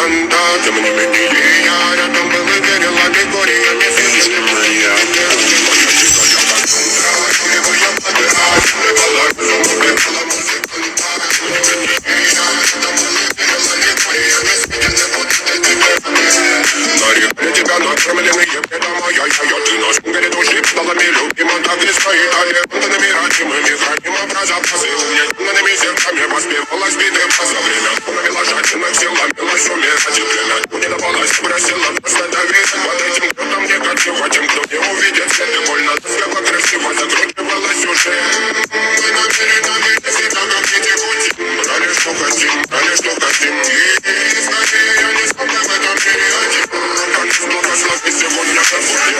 музыканта. Тем не менее я рядом был и верил аллегориями физики моя. Тебя накормленные предомая ты наш перед души столами любима. Так и стоит аллегорными родимыми храним образа позы. Умненными зерками воспевалась биты за время. Провела жадина сила, милась умирать и племя. Не давалась, бросила просто доверие. Под этим кто-то мне красиво, тем, кто не увидит свет. Больно тоскливо, красиво закручивалась уже. Мы намерены выйти себя, как дети пути. Брали, что хотим, брали, что хотим. И скорее я не смог в этом мире один. Много слов и сегодня забудем.